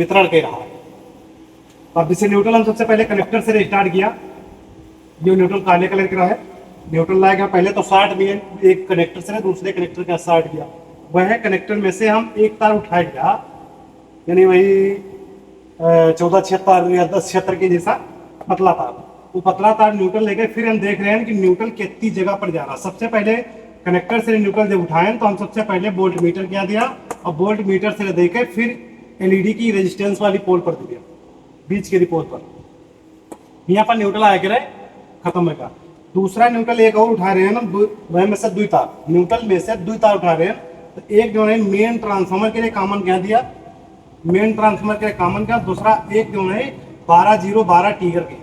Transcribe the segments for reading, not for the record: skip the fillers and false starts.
वितरण कर रहा है। अब इसे न्यूट्रल हम सबसे पहले कनेक्टर से स्टार्ट किया। जो न्यूट्रल काले कलर का है, न्यूट्रल लाएगा पहले तो 60 दिए, एक कनेक्टर से दूसरे कनेक्टर का 60 दिया। वह कनेक्टर में से हम एक तार उठाएगा, यानी वही 1476 या 1076 के जैसा पतला तार। वो पतला तार न्यूट्रल लेके फिर हम देख रहे हैं कि न्यूट्रल कितनी जगह पर जा रहा। सबसे पहले कनेक्टर से न्यूट्रल जब उठाएं तो हम सबसे पहले वोल्ट मीटर क्या दिया, और वोल्ट मीटर से देकर फिर एलईडी की रेजिस्टेंस वाली पोल पर दे दिया, बीच के पोल पर। यहाँ पर न्यूट्रल आया करे खत्म होगा। दूसरा न्यूट्रल एक और उठा रहे हैं ना, वह में से दुई तार, न्यूट्रल में से दुई तार उठा रहे हैं। तो एक जो है मेन ट्रांसफार्मर के लिए कॉमन क्या दिया, मेन ट्रांसफार्मर के लिए कॉमन क्या, दूसरा एक जो है 12012 टीगर के,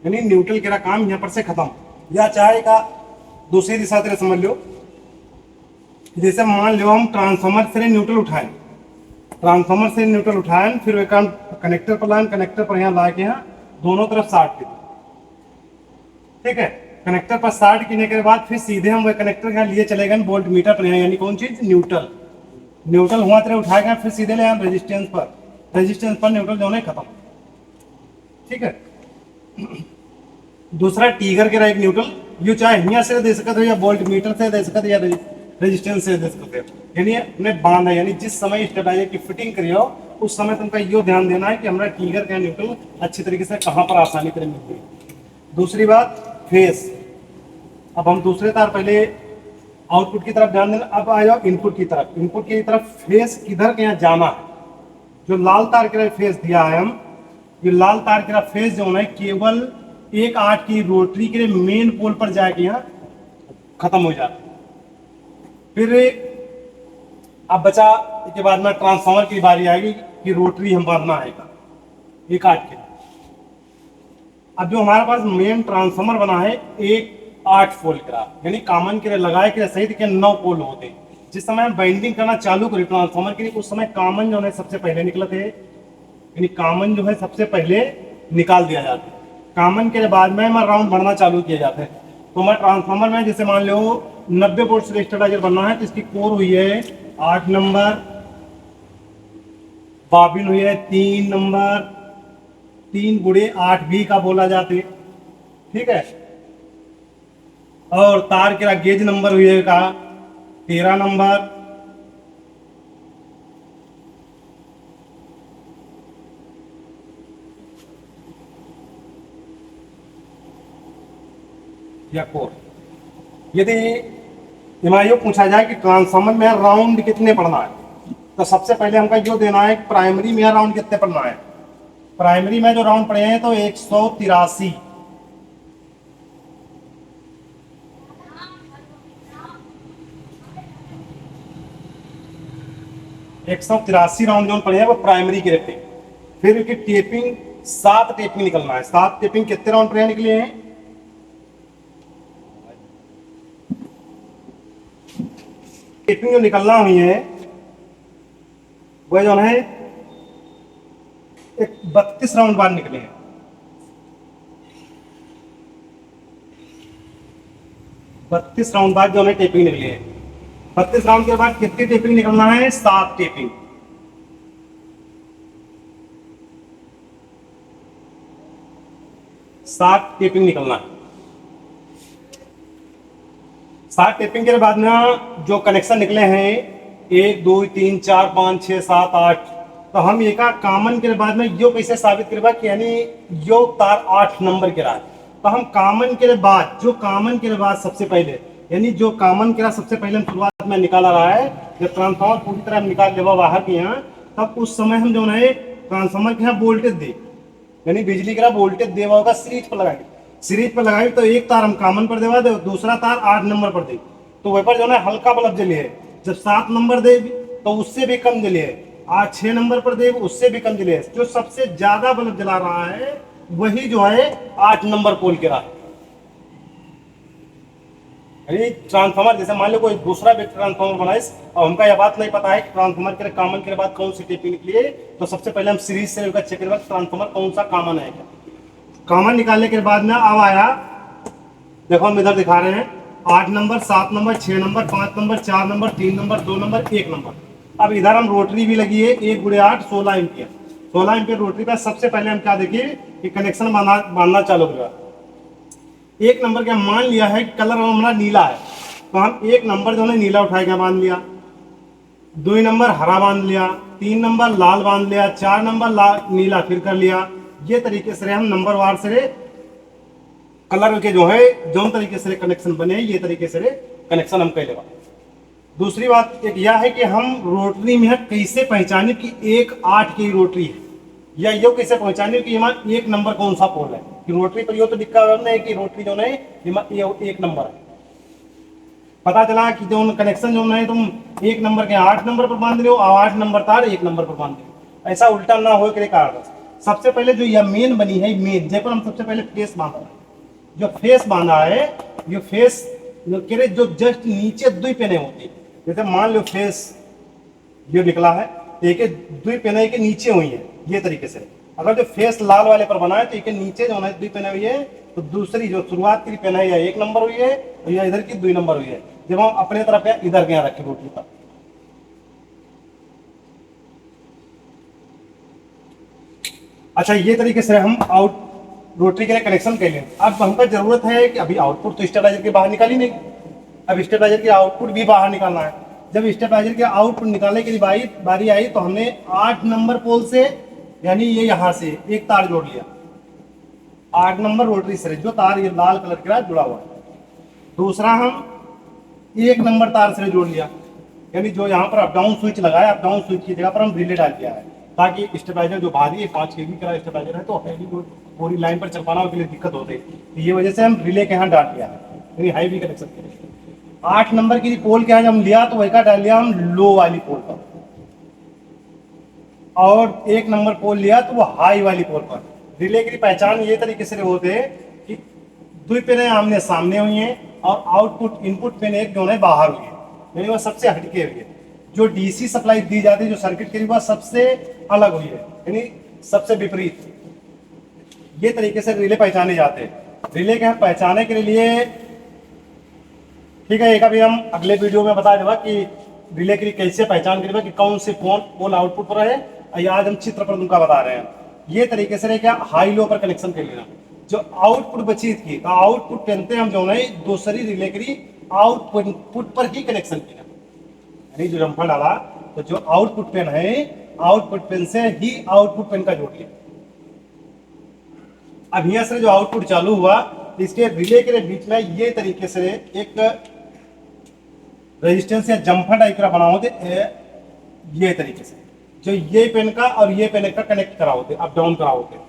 यानी न्यूट्रल के काम यहाँ पर से खत्म। या चाहे का दूसरी दिशा तरह समझ लो, जैसे मान लो हम ट्रांसफार्मर से न्यूट्रल उठाएं, ट्रांसफार्मर से न्यूट्रल उठाएं, फिर एक कनेक्टर पर लाएं, कनेक्टर पर यहाँ ला के यहाँ दोनों तरफ 60 के, ठीक है। कनेक्टर पर 60 करने के बाद फिर सीधे हम वह कनेक्टर यहाँ लिए चले गए वोल्ट मीटर पर, यानी कौन चीज, न्यूट्रल। न्यूट्रल हुआ तरह उठाएगा, फिर सीधे ले आए रेजिस्टेंस पर, रेजिस्टेंस पर न्यूट्रल जो है खत्म, ठीक है। दूसरा टीगर के रहा एक न्यूट्रल, यू चाहे यहाँ से दे सकते हो या वोल्ट मीटर से दे सकते हो या रेजिस्टेंस से दे सकते हो, यानी अपने बांध है, यानी जिस समय स्टेबलाइजर की फिटिंग करियो उस समय तुमका यो ध्यान देना है कि हमारा टीगर का न्यूट्रल अच्छी तरीके से कहाँ पर आसानी तरह मिलती है। दूसरी बात फेस। अब हम दूसरे तार पहले आउटपुट की तरफ ध्यान देना, अब आ जाओ इनपुट की तरफ। इनपुट की तरफ फेस किधर के यहाँ जाना है, जो लाल तार के फेस दिया है हम, ये लाल तार के फेस जो है केवल 1/8 की रोटरी के मेन पोल पर जाके यहाँ खत्म हो जाता है। फिर अब बचा के बाद में ट्रांसफार्मर की बारी आएगी कि रोटरी हम बांधना है 1/8 के। अब जो हमारे पास मेन ट्रांसफार्मर बना है 1/8 पोल का, यानी कॉमन के लिए लगाए के सही के 9 पोल होते। जिस समय हम बाइंडिंग करना चालू करें ट्रांसफार्मर के लिए, उस समय कॉमन जो है सबसे पहले निकले थे, यानी कॉमन जो है सबसे पहले निकाल दिया जाता है। कॉमन के बाद में हमारा राउंड बढ़ना चालू किया जाता है। तो हमारे ट्रांसफार्मर में जैसे मान लो 90 वोल्ट से स्टेबलाइजर बनना है, तो इसकी कोर हुई है 8 नंबर, बाबिन हुई है 3 नंबर, 3 गुणे 8 भी का बोला जाते, ठीक है। और तार के गेज नंबर हुई का 13 नंबर, या कोर। यदि एमआईओ पूछा जाए कि ट्रांसफार्मर में राउंड कितने पढ़ना है, तो सबसे पहले हमको जो देना है प्राइमरी में राउंड कितने पढ़ना है। प्राइमरी में जो राउंड पड़े हैं तो 183, राउंड जो पड़े हैं वो प्राइमरी के रहते हैं। फिर उसकी टेपिंग 7 टेपिंग निकलना है। 7 टेपिंग कितने राउंड पड़े निकले हैं, टेपिंग जो निकलना हुई है वह जो है 32 राउंड बाद निकले हैं। 32 राउंड बाद जो है टेपिंग निकली है। 32 राउंड के बाद कितनी टेपिंग निकलना है, 7 टेपिंग। 7 टेपिंग निकलना है। 7 टेपिंग के बाद में जो कनेक्शन निकले हैं 1 2 3 4 5 6 7 8, तो हम ये का कॉमन के बाद में यो कैसे साबित करवा कि यानी यो तार 8 नंबर के रहा है। तो हम कॉमन के बाद, जो कॉमन के बाद सबसे पहले, यानी जो कॉमन के सबसे पहले शुरुआत में निकाला रहा है, जब ट्रांसफार्मर पूरी तरह निकाल देगा बाहर के यहाँ, तब उस समय हम जो है ट्रांसफार्मर के यहाँ वोल्टेज दे, यानी बिजली का वोल्टेज देवा होगा सीरीज पर लगाएंगे। सीरीज पर लगाएंगे तो एक तार हम कॉमन पर देवा दे, दूसरा तार 8 नंबर पर दे, तो वह पर जो है हल्का बल्ब जले है। जब 7 नंबर दे तो उससे भी कम जले है, आज 6 नंबर पर दे उससे भी कम जले है। जो सबसे ज्यादा बल्ब जला रहा है वही जो है 8 नंबर पोल के रहा है। ट्रांसफार्मर जैसे मान लो कोई दूसरा व्यक्ति ट्रांसफार्मर बनाए और हमका यह बात नहीं पता है कि ट्रांसफार्मर के कॉमन के बाद कौन सी टेपिंग निकली है, तो सबसे पहले हम सीरीज से चेक करेंगे ट्रांसफार्मर कौन सा कॉमन है। कॉमन निकालने के बाद में अब आया, देखो हम इधर दिखा रहे हैं 8 number 7 number 6 number 5 number 4 number 3 number 2 number 1 number. अब इधर हम रोटरी भी लगी है 1 × 8 16 एम्पियर। 16 एम्पियर रोटरी पर सबसे पहले हम क्या देखिए कि कनेक्शन बांधना चालू होगा। एक नंबर क्या मान लिया है कलर हमारा नीला है, तो हम एक नंबर जो है नीला उठा के बांध लिया, 2 नंबर हरा बांध लिया, 3 नंबर लाल बांध लिया, 4 नंबर नीला फिर कर लिया। ये तरीके से हम नंबर वार से कलर के जो है जो तरीके से कनेक्शन बने ये तरीके से कनेक्शन हम कर लेगा। दूसरी बात एक यह है कि हम रोटरी में कैसे पहचाने कि 1/8 की रोटरी है, या यो कैसे पहचाने कि यहाँ एक नंबर कौन सा पोल है। कि रोटरी पर यो तो दिक्कत है कि रोटरी जो है ये एक नंबर है, पता चला कि जो कनेक्शन जो है तुम एक नंबर के 8 नंबर पर बांध रहे हो और 8 नंबर तार एक नंबर पर बांध रहे हो, ऐसा उल्टा ना हो के कारण सबसे पहले जो यह मेन बनी है मेन जय पर हम सबसे पहले फेस बांधा है। जो फेस बांधा है ये फेस जो जस्ट नीचे 2 पेने होती है, जैसे मान लो फेस ये निकला है एक 2 पेने के नीचे हुई है ये तरीके से। अगर जो फेस लाल वाले पर बना है तो एक नीचे जो है 2 पेने हुई है, तो दूसरी जो शुरुआत की पेन है या 1 नंबर हुई है और या इधर की 2 नंबर हुई है। जब हम अपने तरफ इधर के यहाँ रखें रोटी पर, अच्छा ये तरीके से हम आउट रोटरी के लिए कनेक्शन कर लें। अब हमको जरूरत है कि अभी आउटपुट तो स्टेबलाइजर के बाहर निकाली नहीं, अब स्टेबलाइजर की आउटपुट भी बाहर निकालना है। जब स्टेबलाइजर के आउटपुट निकालने के लिए बारी आई तो हमने 8 नंबर पोल से यानी ये यहाँ से एक तार जोड़ लिया, 8 नंबर रोटरी से जो तार ये लाल कलर के साथ जुड़ा हुआ है। दूसरा हम 1 नंबर तार से जोड़ लिया, यानी जो यहाँ पर अप डाउन स्विच लगाया अप डाउन स्विच की जगह पर हम रिले डाल दिया है, ताकि स्टेबलाइजर जो भारी है 5 kV का स्टेबलाइजर है तो हैवी पूरी लाइन पर चल पाना के लिए दिक्कत होती है, तो ये वजह से हम रिले के यहाँ डाल दिया है, यानी हाईवी कनेक्शन के लिए। 8 नंबर की पोल के यहाँ हम लिया तो वही का डाल लिया हम लो वाली पोल पर, और 1 नंबर पोल लिया तो वो हाई वाली पोल पर। रिले की पहचान ये तरीके से होते हैं कि 2 पेन आमने सामने हुई है और आउटपुट इनपुट पेन एक जो है बाहर हुई है, यानी वो सबसे हटके हुई है। जो डीसी सप्लाई दी जाती है जो सर्किट के लिए वह सबसे अलग हुई है, यानी सबसे विपरीत। ये तरीके से रिले पहचाने जाते हैं। रिले के हम पहचाने के लिए ठीक है, एक अभी हम अगले वीडियो में बता देगा कि रिले के लिए कैसे पहचान करेगा कि कौन से पोल आउटपुट पर है। आज हम चित्र पर तुमका बता रहे हैं। ये तरीके से क्या हाई लो पर कनेक्शन कर लेना। जो आउटपुट बची थी आउटपुट पहनते हम जो है दूसरी रिले के लिए आउटपुट पर ही कनेक्शन किया, यानी जो जम्फर डाला तो जो आउटपुट पेन है आउटपुट पेन से ही आउटपुट पेन का जोड़ लिया। अब यहाँ से जो आउटपुट चालू हुआ इसके रिले के बीच में ये तरीके से एक रेजिस्टेंस या जम्फर टाइप का बना होते ये तरीके से जो ये पेन का और ये पेन का कनेक्ट करा होते अप डाउन करा होते।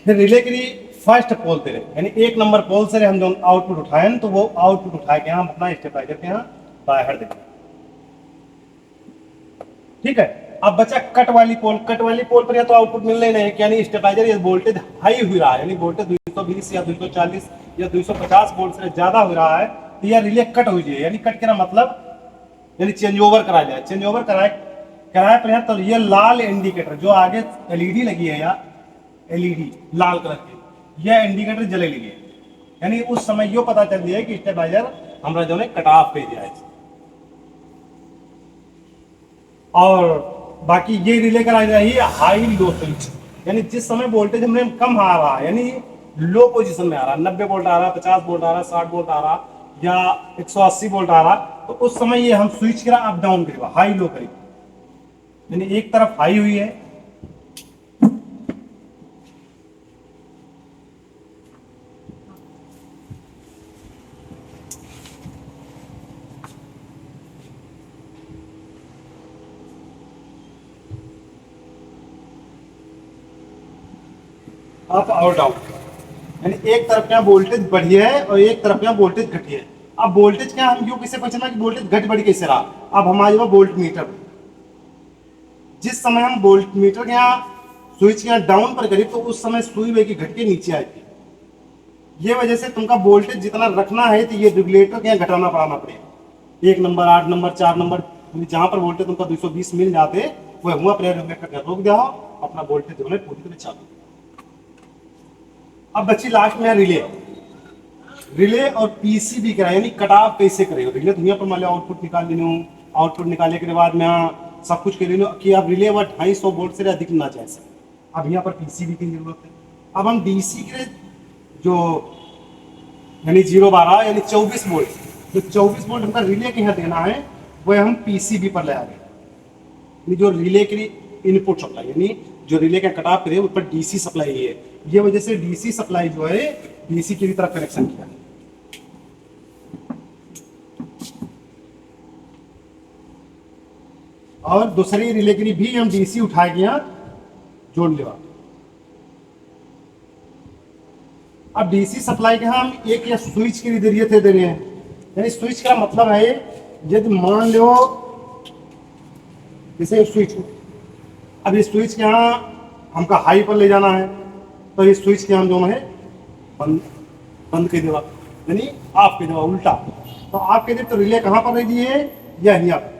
फिर रिले के लिए फर्स्ट पोल पे यानी 1 नंबर पोल से हम जो आउटपुट उठाए तो वो आउटपुट उठा के हम अपना स्टेबलाइजर के यहाँ बाहर देंगे। ठीक है, अब बचा कट वाली पोल पर या तो आउटपुट मिलने नहीं, यानी स्टेबलाइजर ये वोल्टेज हाई हो रहा है, यानी वोल्टेज 220 या 240 या 250 वोल्ट से ज्यादा हो रहा है तो यह रिले कट हो जाए, यानी कट करना मतलब यानी चेंज ओवर करा जाए। चेंज ओवर कराए पर है तो ये लाल इंडिकेटर जो आगे एलईडी लगी है या एलईडी लाल कलर की यह इंडिकेटर जले लगी है, यानी उस समय यो पता चल दिया कि स्टेबलाइजर हमारा जो है कट ऑफ पे दिया है। और बाकी ये रिले करा रही है हाई लो स्विच, यानी जिस समय वोल्टेज हमने कम आ रहा है यानी लो पोजीशन में आ रहा है 90 वोल्ट आ रहा है 50 वोल्ट आ रहा है 60 वोल्ट आ रहा या 180 वोल्ट आ रहा तो उस समय ये हम स्विच करा अप डाउन करेगा हाई लो करेगा, यानी एक तरफ हाई हुई है अप और डाउन, यानी एक तरफ क्या वोल्टेज बढ़ी है और एक तरफ क्या वोल्टेज घटी है। अब वोल्टेज क्या हम यूं कैसे पहचाना कि वोल्टेज घट बढ़ी कैसे रहा। अब हमारे पास वोल्ट मीटर, जिस समय हम वोल्ट मीटर के यहाँ स्विच के यहाँ डाउन पर करी तो उस समय सुई वे की घट के नीचे आई थी। ये वजह से तुमका वोल्टेज जितना रखना है तो ये रेगुलेटर के यहाँ घटाना पड़ाना पड़ेगा। 1 नंबर 8 नंबर 4 नंबर जहाँ पर वोल्टेज तुमका 220 मिल जाते वह हुआ अपने रेगुलेटर रोक दिया अपना वोल्टेज पूरी तरह चालू। अब बच्ची लास्ट में रिले, रिले और पीसीबी करा यानी कटाव कैसे करे रिले तो यहाँ पर मान लो आउटपुट निकाल लेने आउटपुट निकालने के बाद में यहाँ सब कुछ कर लेने कि अब रिले व 250 वोल्ट से अधिक ना जाए सके। अब यहाँ पर पीसीबी की जरूरत है। अब हम डीसी के जो यानी 012 यानी 24 वोल्ट जो 24 वोल्ट हमका रिले के यहाँ देना है वह हम पीसीबी पर ले आ रहे हैं। जो रिले के लिए इनपुट सप्लाई यानी जो रिले का कटाव करे उस पर डीसी सप्लाई है। ये वजह से डीसी सप्लाई जो है डीसी की तरफ कनेक्शन किया है। और दूसरी रिले के लिए भी हम डीसी उठा के यहाँ जोड़ लेवा। अब डीसी सप्लाई के हम एक या स्विच के लिए जरिए थे दे रहे हैं। यानी स्विच का मतलब है यदि मान लो जैसे स्विच अब ये स्विच के यहाँ हमका हाई पर ले जाना है तो ये स्विच के हम जो है बंद कर देवा यानी ऑफ कर देवा उल्टा। तो आप कह दे तो रिले कहाँ पर रह दिए या यहाँ पर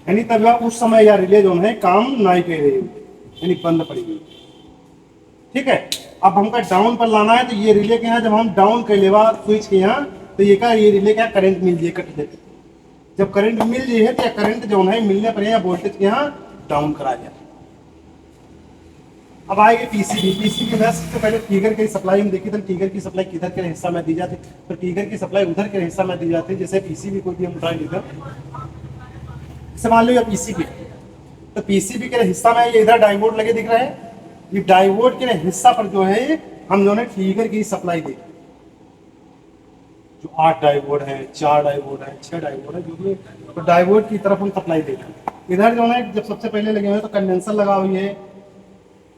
यानी तब उस समय या रिले जो है काम नहीं कर रही यानी बंद पड़ी गई। ठीक है। अब हमका डाउन पर लाना है तो ये रिले के यहाँ जब हम डाउन कर लेवा स्विच के यहाँ तो ये रिले का करंट मिल जाए कट जाए। जब करंट मिल जाए तो करंट जो है मिलने पर या वोल्टेज के यहाँ डाउन करा जाए। अब आएगी पीसीबी में सबसे पहले टीगर की सप्लाई हम देखी तो टीगर की सप्लाई किधर के हिस्सा में दी जाती तो टीगर की सप्लाई उधर के हिस्सा में दी जाती है। जैसे पीसीबी कोई भी हम उठाए इधर जैसे मान लो पीसीबी तो पीसीबी के हिस्सा में ये इधर डायोड लगे दिख रहे हैं। ये डायोड के हिस्सा पर जो है हम जो है टीगर की सप्लाई दे जो 8 डायोड है 4 डायोड है 6 डायोड है जो भी तो डायोड की तरफ हम सप्लाई देते हैं। इधर जो है जब सबसे पहले लगे हुए तो कंडेंसर लगा हुई है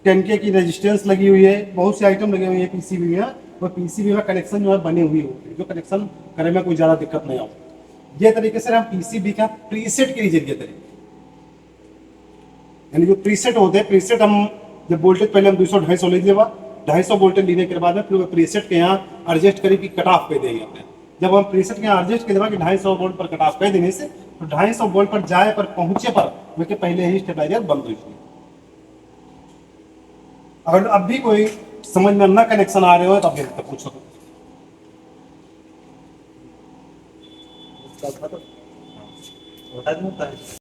10K की रेजिस्टेंस लगी हुई है बहुत से आइटम लगे हुए हैं पीसीबी में और पीसीबी में कनेक्शन जो है बने हुई होते हैं जो कनेक्शन करने में कोई ज़्यादा दिक्कत नहीं आती। ये तरीके से हम पीसीबी का प्रीसेट के जरिए करें यानी जो प्रीसेट होते हैं प्रीसेट हम जब वोल्टेज पहले हम 200-250 ले लेवा 250 वोल्टेज लेने के बाद में फिर प्रीसेट के यहाँ एडजस्ट करी कि कट ऑफ कर देंगे अपने। जब हम प्रीसेट के यहाँ एडजस्ट कर देवा कि 250 वोल्ट पर कट ऑफ कर देने से तो 250 वोल्ट पर जाए पर पहुंचे पर वे पहले ही स्टेबलाइजर बंद हो जाए। अगर अब भी कोई समझ में ना कनेक्शन आ रहे हो तो अब तो पूछो होता नहीं होता है।